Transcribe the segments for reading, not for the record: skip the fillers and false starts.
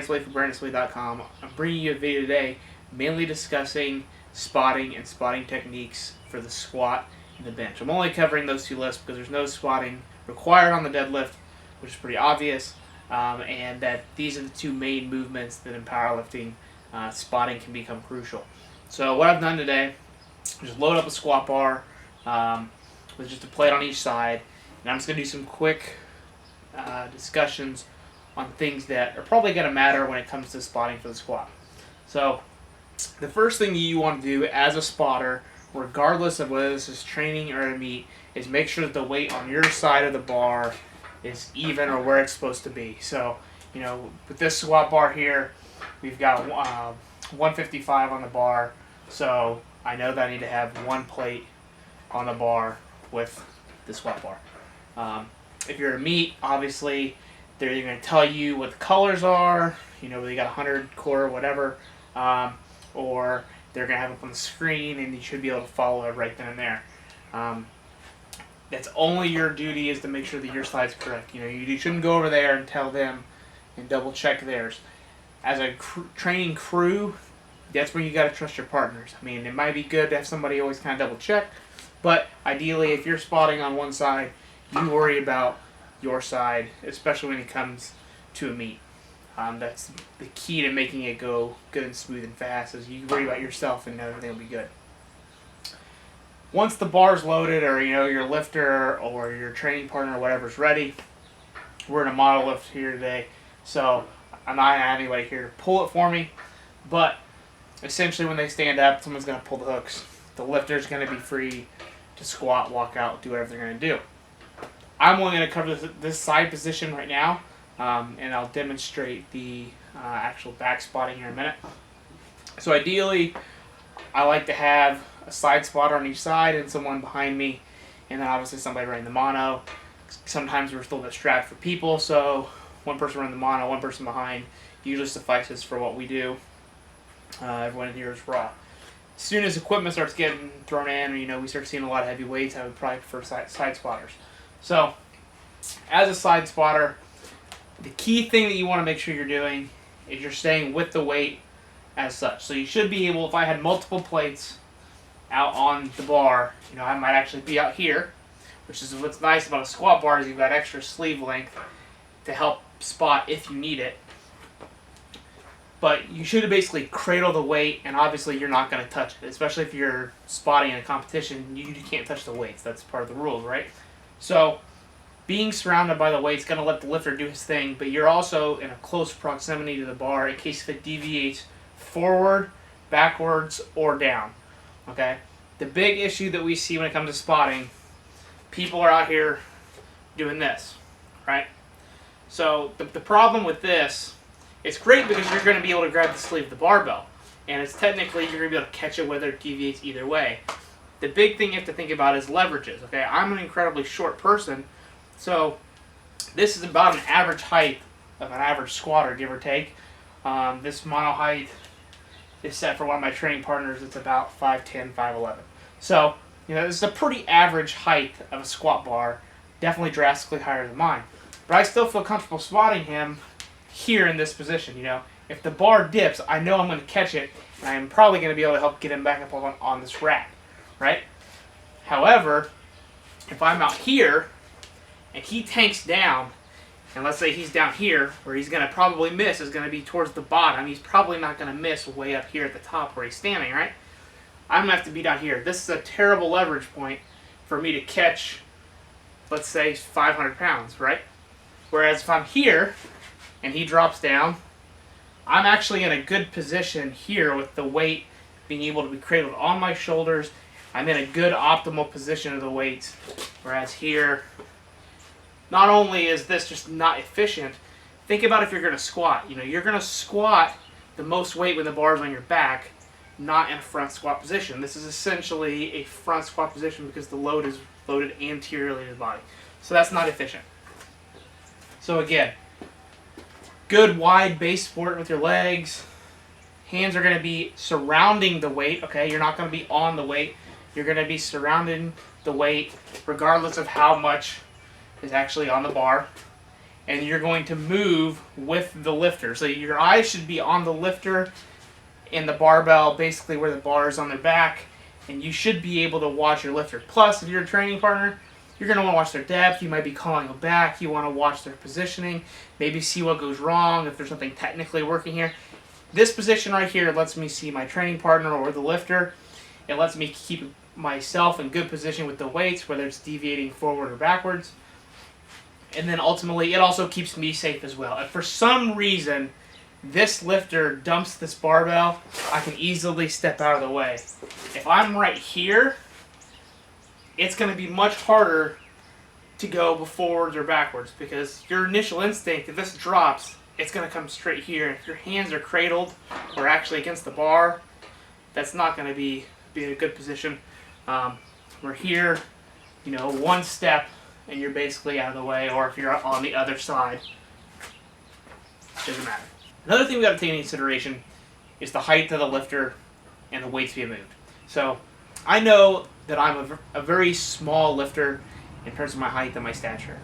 Smitley from BrandonSmitley.com. I'm bringing you a video today mainly discussing spotting and spotting techniques for the squat and the bench. I'm only covering those two lifts because there's no spotting required on the deadlift, which is pretty obvious, and that these are the two main movements that in powerlifting spotting can become crucial. So what I've done today is just load up a squat bar with just a plate on each side, and I'm just going to do some quick discussions on things that are probably going to matter when it comes to spotting for the squat. So the first thing you want to do as a spotter, regardless of whether this is training or a meet, is make sure that the weight on your side of the bar is even or where it's supposed to be. So, you know, with this squat bar here, we've got 155 on the bar, so I know that I need to have one plate on the bar with the squat bar. If you're a meet, obviously, they're either going to tell you what the colors are, you know, they got 100 core, whatever, or they're going to have it up on the screen, and you should be able to follow it right then and there. That's only your duty, is to make sure that your side's correct. You know, you shouldn't go over there and tell them and double check theirs. As a training crew, that's where you got to trust your partners. I mean, it might be good to have somebody always kind of double check, but ideally, if you're spotting on one side, you worry about your side, especially when it comes to a meet. That's the key to making it go good and smooth and fast, is you worry about yourself and everything will be good. Once the bar's loaded, or you know, your lifter or your training partner or whatever's ready, we're in a model lift here today, so I'm not having anybody here to pull it for me, but essentially when they stand up, someone's going to pull the hooks. The lifter's going to be free to squat, walk out, do whatever they're going to do. I'm only going to cover this side position right now, and I'll demonstrate the actual back spotting here in a minute. So ideally, I like to have a side spotter on each side and someone behind me, and then obviously somebody running the mono. Sometimes we're still a bit strapped for people, so one person running the mono, one person behind usually suffices for what we do. Everyone in here is raw. As soon as equipment starts getting thrown in, or, you know, we start seeing a lot of heavy weights, I would probably prefer side spotters. So, as a side spotter, the key thing that you want to make sure you're doing is you're staying with the weight as such. So you should be able, if I had multiple plates out on the bar, you know, I might actually be out here, which is what's nice about a squat bar, is you've got extra sleeve length to help spot if you need it. But you should basically cradle the weight, and obviously you're not going to touch it, especially if you're spotting in a competition. You can't touch the weights. That's part of the rules, right? So being surrounded by the weight is going to let the lifter do his thing, but you're also in a close proximity to the bar in case if it deviates forward, backwards, or down. Okay? The big issue that we see when it comes to spotting, people are out here doing this, right? So the problem with this, it's great because you're going to be able to grab the sleeve of the barbell, and it's technically, you're going to be able to catch it whether it deviates either way. The big thing you have to think about is leverages. Okay, I'm an incredibly short person, so this is about an average height of an average squatter, give or take. This mono height is set for one of my training partners. It's about 5'10", 5'11". So, you know, this is a pretty average height of a squat bar, definitely drastically higher than mine. But I still feel comfortable spotting him here in this position. You know, if the bar dips, I know I'm going to catch it, and I'm probably going to be able to help get him back up on this rack. Right? However, if I'm out here and he tanks down, and let's say he's down here, where he's going to probably miss is going to be towards the bottom. He's probably not going to miss way up here at the top where he's standing, right? I'm going to have to be down here. This is a terrible leverage point for me to catch, let's say, 500 pounds, right? Whereas if I'm here and he drops down, I'm actually in a good position here with the weight being able to be cradled on my shoulders. I'm in a good optimal position of the weights, whereas here, not only is this just not efficient, think about if you're going to squat. You know, you're going to squat the most weight when the bar's on your back, not in a front squat position. This is essentially a front squat position because the load is loaded anteriorly to the body. So that's not efficient. So again, good wide base support with your legs. Hands are going to be surrounding the weight, okay? You're not going to be on the weight. You're going to be surrounding the weight regardless of how much is actually on the bar. and you're going to move with the lifter. So your eyes should be on the lifter and the barbell, basically where the bar is on their back, and you should be able to watch your lifter. Plus, if you're a training partner, you're going to want to watch their depth. You might be calling them back. You want to watch their positioning, maybe see what goes wrong, if there's something technically working here. This position right here lets me see my training partner or the lifter. It lets me keep myself in good position with the weights, whether it's deviating forward or backwards. And then ultimately, it also keeps me safe as well. If for some reason this lifter dumps this barbell, I can easily step out of the way. If I'm right here, it's going to be much harder to go forwards or backwards, because your initial instinct, if this drops, it's going to come straight here. If your hands are cradled or actually against the bar, that's not going to be in a good position. We're here, one step, and you're basically out of the way, or if you're on the other side, doesn't matter. Another thing we got to take into consideration is the height of the lifter and the weights being moved. So I know that I'm a very small lifter in terms of my height and my stature.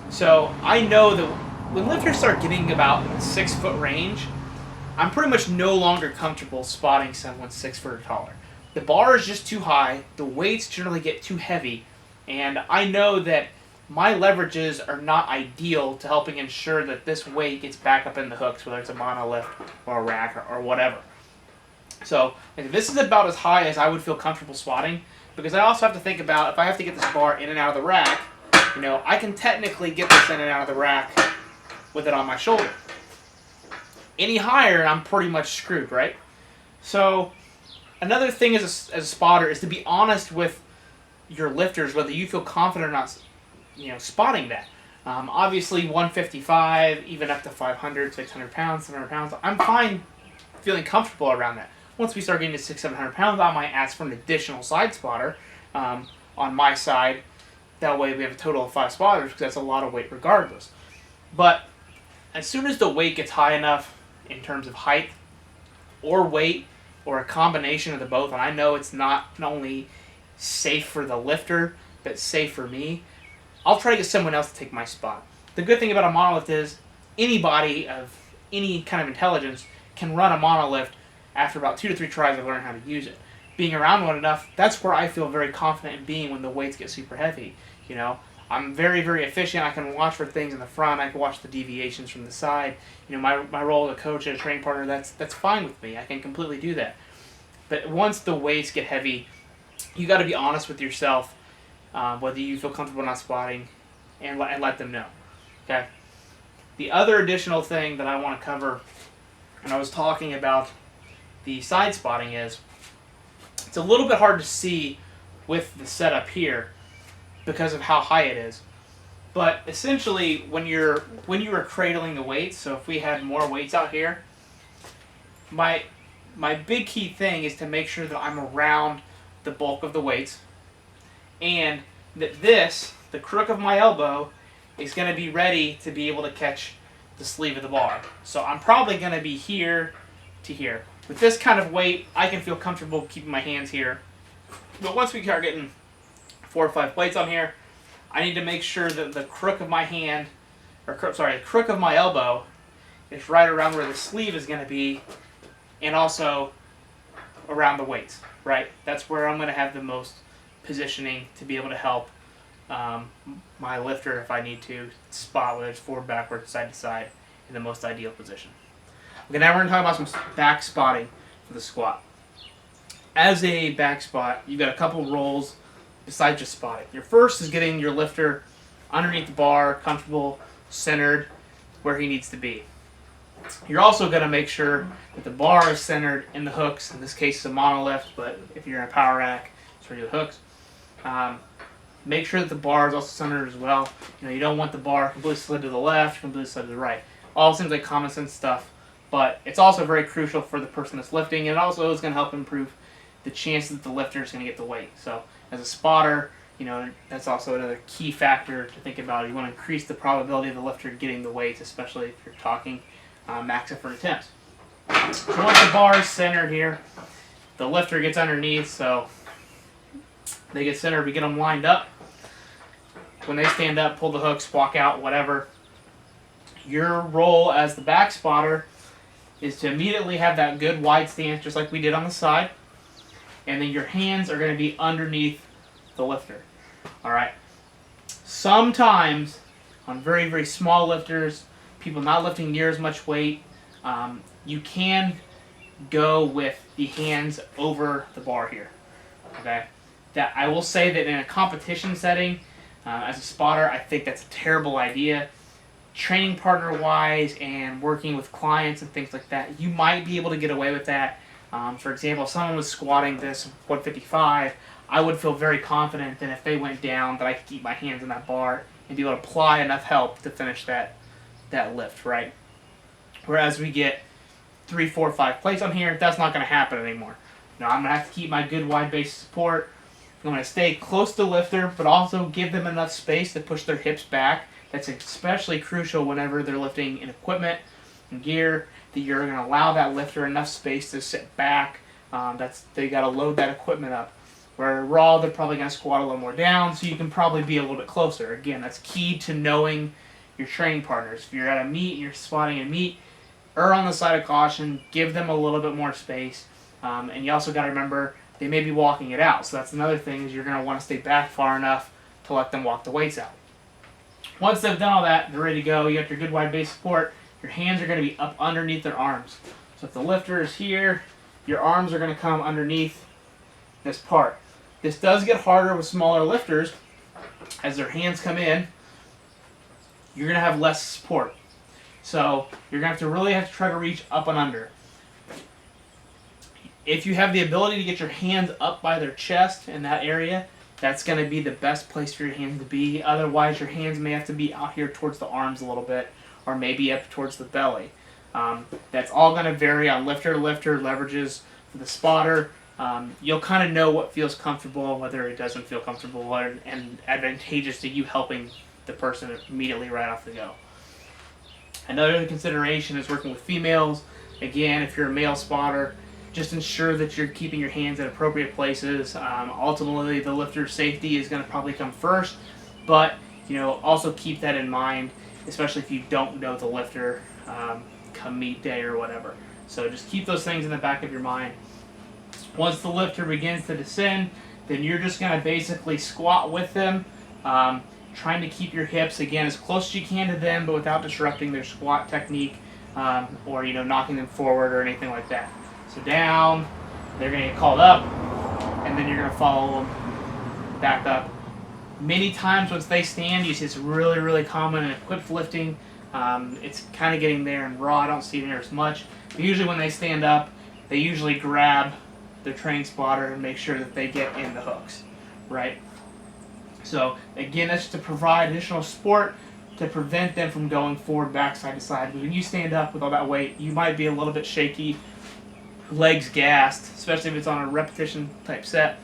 So I know that when lifters start getting about the 6 foot range, I'm pretty much no longer comfortable spotting someone 6 foot or taller. The bar is just too high, the weights generally get too heavy, and I know that my leverages are not ideal to helping ensure that this weight gets back up in the hooks, whether it's a monolift or a rack or whatever. So this is about as high as I would feel comfortable spotting, because I also have to think about if I have to get this bar in and out of the rack, I can technically get this in and out of the rack with it on my shoulder. Any higher, and I'm pretty much screwed, right? So another thing as a spotter is to be honest with your lifters, whether you feel confident or not, spotting that. Obviously 155, even up to 500, 600 pounds, 700 pounds, I'm fine feeling comfortable around that. Once we start getting to 600, 700 pounds, I might ask for an additional side spotter on my side. That way we have a total of 5 spotters, because that's a lot of weight regardless. But as soon as the weight gets high enough in terms of height or weight, or a combination of the both, and I know it's not only safe for the lifter, but safe for me, I'll try to get someone else to take my spot. The good thing about a monolift is anybody of any kind of intelligence can run a monolift after about 2 to 3 tries of learning how to use it. Being around one enough, that's where I feel very confident in being when the weights get super heavy. I'm very, very efficient. I can watch for things in the front. I can watch the deviations from the side. My role as a coach and a training partner, that's fine with me. I can completely do that. But once the weights get heavy, you got to be honest with yourself, whether you feel comfortable not spotting, and let them know. Okay. The other additional thing that I want to cover, and I was talking about the side spotting, is it's a little bit hard to see with the setup here because of how high it is. But essentially, when you are cradling the weights, so if we had more weights out here, my big key thing is to make sure that I'm around the bulk of the weights, and that the crook of my elbow, is going to be ready to be able to catch the sleeve of the bar. So I'm probably going to be here to here. With this kind of weight, I can feel comfortable keeping my hands here. But once we start getting 4 or 5 plates on here, I need to make sure that the crook of my hand, the crook of my elbow is right around where the sleeve is going to be, and also around the weights, right? That's where I'm going to have the most positioning to be able to help my lifter if I need to spot, whether it's forward, backward, side to side, in the most ideal position. Okay, now we're going to talk about some back spotting for the squat. As a back spot, you've got a couple roles besides just spotting. Your first is getting your lifter underneath the bar, comfortable, centered, where he needs to be. You're also going to make sure that the bar is centered in the hooks. In this case, it's a monolift, but if you're in a power rack, it's for your hooks. Make sure that the bar is also centered as well. You don't want the bar completely slid to the left, completely slid to the right. All seems like common sense stuff, but it's also very crucial for the person that's lifting, and it also is going to help improve the chance that the lifter is going to get the weight. So as a spotter, that's also another key factor to think about. You want to increase the probability of the lifter getting the weights, especially if you're talking max effort attempts. So once the bar is centered here, the lifter gets underneath, so they get centered, we get them lined up. When they stand up, pull the hooks, walk out, whatever. Your role as the back spotter is to immediately have that good wide stance, just like we did on the side, and then your hands are going to be underneath the lifter. All right. Sometimes on very, very small lifters, people not lifting near as much weight, you can go with the hands over the bar here. Okay. That I will say that in a competition setting, as a spotter, I think that's a terrible idea. Training partner wise and working with clients and things like that, you might be able to get away with that. For example, if someone was squatting this 155, I would feel very confident that if they went down that I could keep my hands on that bar and be able to apply enough help to finish that lift, right? Whereas we get 3, 4, 5 plates on here, that's not going to happen anymore. Now I'm going to have to keep my good wide base support. I'm going to stay close to the lifter, but also give them enough space to push their hips back. That's especially crucial whenever they're lifting in equipment and gear, that you're going to allow that lifter enough space to sit back. They got to load that equipment up. Where raw, they're probably going to squat a little more down, so you can probably be a little bit closer. Again, that's key to knowing your training partners. If you're at a meet and you're spotting a meet, err on the side of caution, give them a little bit more space. And you also got to remember, they may be walking it out. So that's another thing, is you're going to want to stay back far enough to let them walk the weights out. Once they've done all that, they're ready to go. You got your good wide base support. Your hands are going to be up underneath their arms. So if the lifter is here, your arms are going to come underneath this part. This does get harder with smaller lifters. As their hands come in, you're going to have less support. So you're going to really have to try to reach up and under. If you have the ability to get your hands up by their chest in that area, that's going to be the best place for your hands to be. Otherwise, your hands may have to be out here towards the arms a little bit, or maybe up towards the belly. That's all going to vary on lifter to lifter, leverages for the spotter. You'll kind of know what feels comfortable, whether it doesn't feel comfortable, and advantageous to you helping the person immediately right off the go. Another consideration is working with females. Again, if you're a male spotter, just ensure that you're keeping your hands at appropriate places. Ultimately, the lifter's safety is going to probably come first, but also keep that in mind, especially if you don't know the lifter come meet day or whatever. So just keep those things in the back of your mind. Once the lifter begins to descend, then you're just going to basically squat with them, trying to keep your hips, again, as close as you can to them, but without disrupting their squat technique or knocking them forward or anything like that. So down, they're going to get called up, and then you're going to follow them back up. Many times once they stand, you see it's really, really common in equipped lifting. It's kind of getting there in raw. I don't see it there as much. But usually when they stand up, they usually grab their training spotter and make sure that they get in the hooks, right? So again, that's to provide additional support to prevent them from going forward, back, side to side. Because when you stand up with all that weight, you might be a little bit shaky, legs gassed, especially if it's on a repetition type set.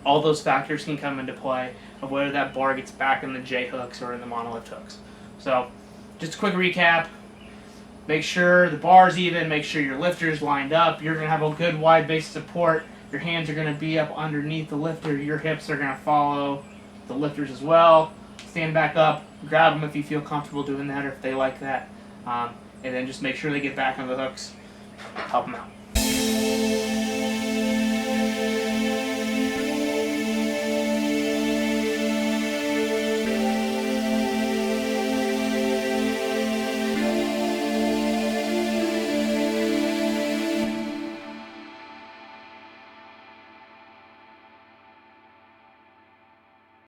All those factors can come into play of whether that bar gets back in the J hooks or in the monolift hooks. So just a quick recap. Make sure the bar's even, make sure your lifter's lined up. You're going to have a good wide base support. Your hands are going to be up underneath the lifter. Your hips are going to follow the lifters as well. Stand back up, grab them if you feel comfortable doing that or if they like that. And then just make sure they get back on the hooks. Help them out.